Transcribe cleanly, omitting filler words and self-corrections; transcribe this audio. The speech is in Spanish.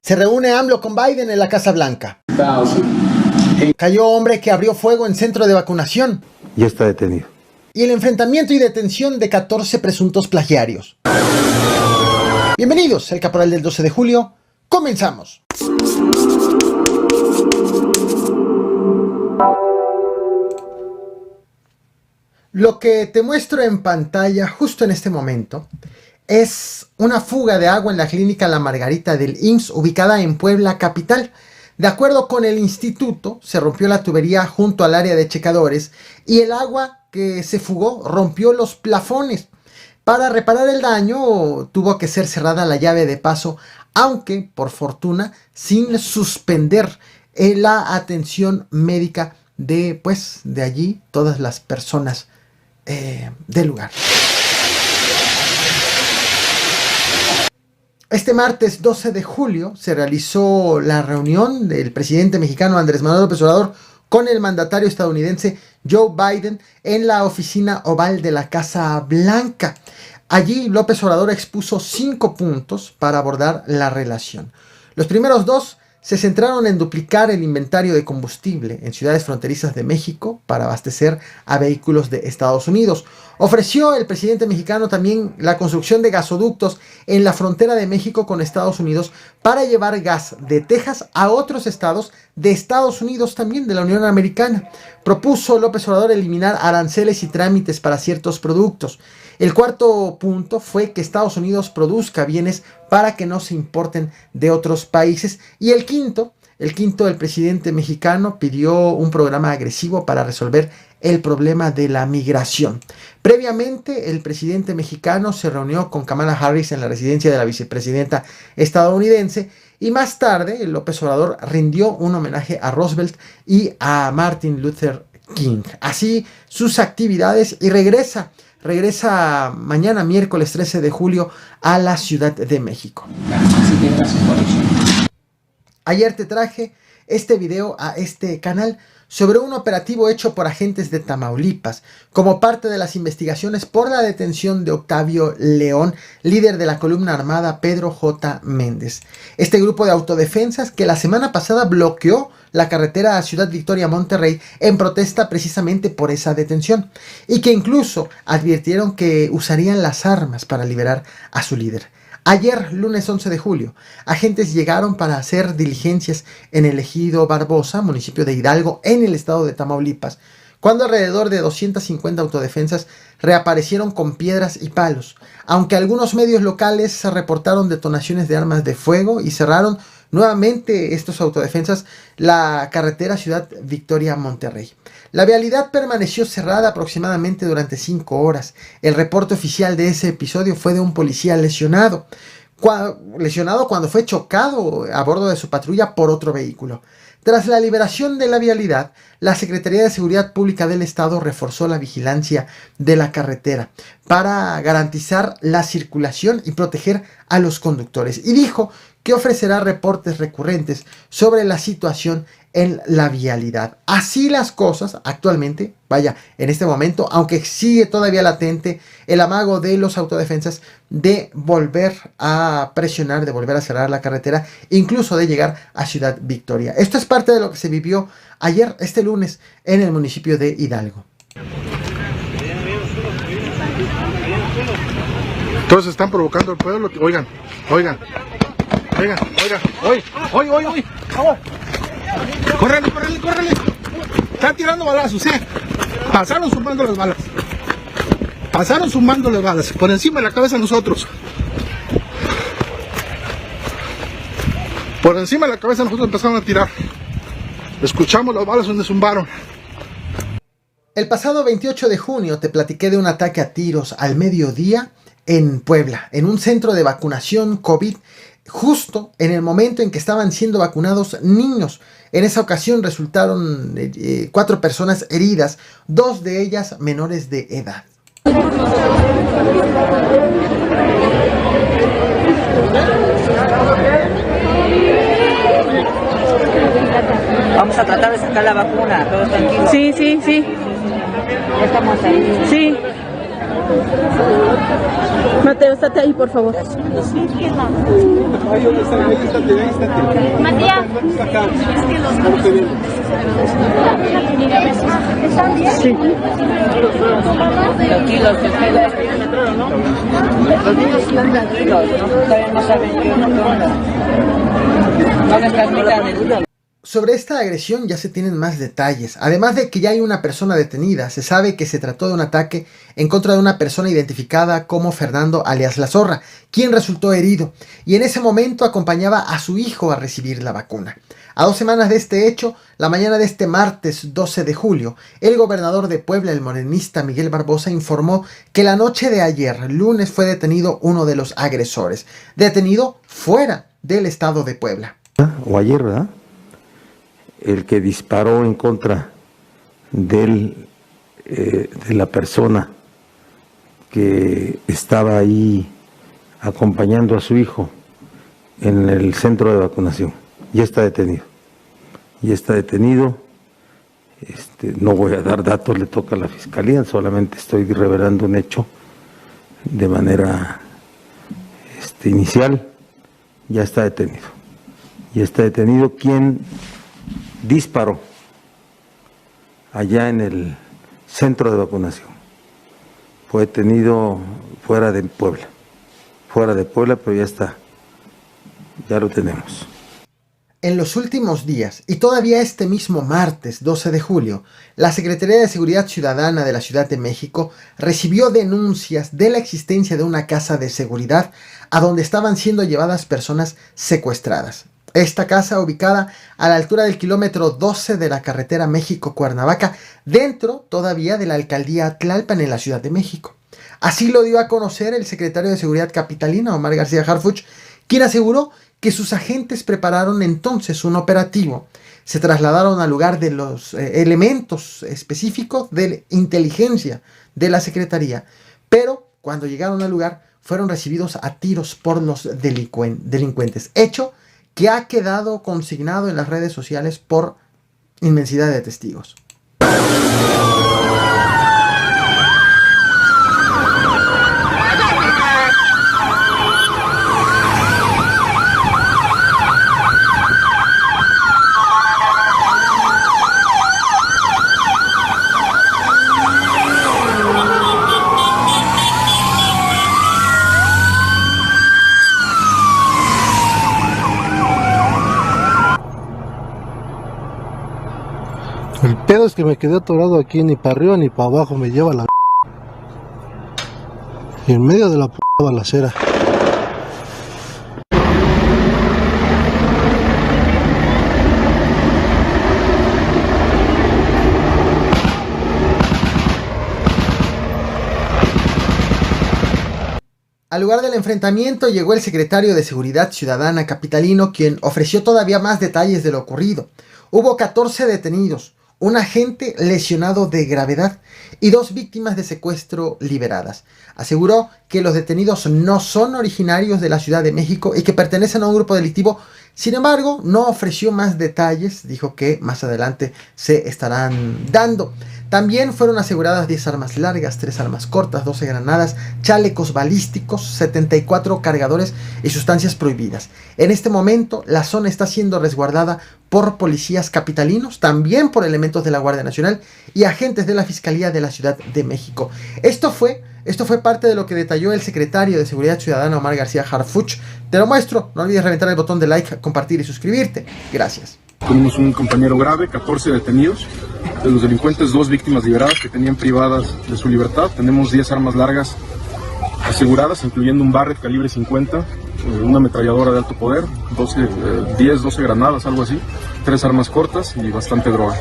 Se reúne AMLO con Biden en la Casa Blanca. Cayó hombre que abrió fuego en centro de vacunación. Ya está detenido. Y el enfrentamiento y detención de 14 presuntos plagiarios. Bienvenidos al Caporal del 12 de julio. Comenzamos. Lo que te muestro en pantalla justo en este momento es una fuga de agua en la clínica La Margarita del IMSS ubicada en Puebla capital. De acuerdo con el instituto, se rompió la tubería junto al área de checadores y el agua que se fugó rompió los plafones. Para reparar el daño tuvo que ser cerrada la llave de paso, aunque por fortuna sin suspender la atención médica de allí todas las personas del lugar. Este martes 12 de julio se realizó la reunión del presidente mexicano Andrés Manuel López Obrador con el mandatario estadounidense Joe Biden en la oficina oval de la Casa Blanca. Allí López Obrador expuso 5 puntos para abordar la relación. Los primeros 2 se centraron en duplicar el inventario de combustible en ciudades fronterizas de México para abastecer a vehículos de Estados Unidos. Ofreció el presidente mexicano también la construcción de gasoductos en la frontera de México con Estados Unidos para llevar gas de Texas a otros estados de Estados Unidos, también de la Unión Americana. Propuso López Obrador eliminar aranceles y trámites para ciertos productos. El cuarto punto fue que Estados Unidos produzca bienes para que no se importen de otros países. Y el quinto, el presidente mexicano pidió un programa agresivo para resolver el problema de la migración. Previamente, el presidente mexicano se reunió con Kamala Harris en la residencia de la vicepresidenta estadounidense y más tarde López Obrador rindió un homenaje a Roosevelt y a Martin Luther King. Así sus actividades y regresa mañana miércoles 13 de julio a la Ciudad de México. Ayer te traje este video a este canal sobre un operativo hecho por agentes de Tamaulipas como parte de las investigaciones por la detención de Octavio León, líder de la columna armada Pedro J. Méndez. Este grupo de autodefensas que la semana pasada bloqueó la carretera a Ciudad Victoria Monterrey en protesta precisamente por esa detención y que incluso advirtieron que usarían las armas para liberar a su líder. Ayer, lunes 11 de julio, agentes llegaron para hacer diligencias en el ejido Barbosa, municipio de Hidalgo, en el estado de Tamaulipas, cuando alrededor de 250 autodefensas reaparecieron con piedras y palos, aunque algunos medios locales reportaron detonaciones de armas de fuego y cerraron nuevamente estos autodefensas la carretera Ciudad Victoria Monterrey. La vialidad permaneció cerrada aproximadamente durante 5 horas. El reporte oficial de ese episodio fue de un policía lesionado cuando fue chocado a bordo de su patrulla por otro vehículo. Tras la liberación de la vialidad, la Secretaría de Seguridad Pública del Estado reforzó la vigilancia de la carretera para garantizar la circulación y proteger a los conductores. Y dijo que ofrecerá reportes recurrentes sobre la situación en la vialidad. Así las cosas actualmente, en este momento, aunque sigue todavía latente el amago de los autodefensas de volver a presionar, de volver a cerrar la carretera, incluso de llegar a Ciudad Victoria. Esto es parte de lo que se vivió ayer, este lunes, en el municipio de Hidalgo. Entonces están provocando al pueblo. Oigan. Córrele. Están tirando balazos, Pasaron sumando las balas. Por encima de la cabeza de nosotros. Por encima de la cabeza nosotros empezaron a tirar. Escuchamos las balas donde zumbaron. El pasado 28 de junio te platiqué de un ataque a tiros al mediodía en Puebla, en un centro de vacunación COVID, justo en el momento en que estaban siendo vacunados niños. En esa ocasión resultaron 4 personas heridas, 2 de ellas menores de edad. Vamos a tratar de sacar la vacuna, todos tranquilos. Sí. Ya estamos ahí. Sí. Mateo, estate ahí, por favor. Matías, Sí. tranquilos, ¿no? Los niños están tranquilos, ¿no? Todavía no saben qué onda. Van a estar mirando. Sobre esta agresión ya se tienen más detalles. Además de que ya hay una persona detenida, se sabe que se trató de un ataque en contra de una persona identificada como Fernando alias La Zorra, quien resultó herido, y en ese momento acompañaba a su hijo a recibir la vacuna. A 2 semanas de este hecho, la mañana de este martes 12 de julio, el gobernador de Puebla, el morenista Miguel Barbosa, informó que la noche de ayer, lunes, fue detenido uno de los agresores, detenido fuera del estado de Puebla. O ayer, ¿verdad? El que disparó en contra de la persona que estaba ahí acompañando a su hijo en el centro de vacunación. Ya está detenido. Ya está detenido. No voy a dar datos, le toca a la fiscalía, solamente estoy revelando un hecho de manera inicial. Ya está detenido. Ya está detenido quien disparó allá en el centro de vacunación. Fue detenido fuera de Puebla, pero ya está, ya lo tenemos. En los últimos días, y todavía este mismo martes 12 de julio, la Secretaría de Seguridad Ciudadana de la Ciudad de México recibió denuncias de la existencia de una casa de seguridad a donde estaban siendo llevadas personas secuestradas. Esta casa, ubicada a la altura del kilómetro 12 de la carretera México-Cuernavaca, dentro todavía de la alcaldía Tlalpan en la Ciudad de México. Así lo dio a conocer el secretario de Seguridad capitalino, Omar García Harfuch, quien aseguró que sus agentes prepararon entonces un operativo. Se trasladaron al lugar de los elementos específicos de inteligencia de la Secretaría, pero cuando llegaron al lugar fueron recibidos a tiros por los delincuentes, hecho que ha quedado consignado en las redes sociales por inmensidad de testigos. El pedo es que me quedé atorado aquí, ni para arriba ni para abajo, me lleva la y en medio de la balacera. Al lugar del enfrentamiento llegó el secretario de Seguridad Ciudadana capitalino, quien ofreció todavía más detalles de lo ocurrido. Hubo 14 detenidos, un agente lesionado de gravedad y 2 víctimas de secuestro liberadas. Aseguró que los detenidos no son originarios de la Ciudad de México y que pertenecen a un grupo delictivo. Sin embargo, no ofreció más detalles, dijo que más adelante se estarán dando. También fueron aseguradas 10 armas largas, 3 armas cortas, 12 granadas, chalecos balísticos, 74 cargadores y sustancias prohibidas. En este momento, la zona está siendo resguardada por policías capitalinos, también por elementos de la Guardia Nacional y agentes de la Fiscalía de la Ciudad de México. Esto fue parte de lo que detalló el secretario de Seguridad Ciudadana, Omar García Harfuch. Te lo muestro, no olvides reventar el botón de like, compartir y suscribirte. Gracias. Tuvimos un compañero grave, 14 detenidos, de los delincuentes 2 víctimas liberadas que tenían privadas de su libertad. Tenemos 10 armas largas aseguradas, incluyendo un Barrett calibre 50, una ametralladora de alto poder, 12 granadas, algo así, 3 armas cortas y bastante droga.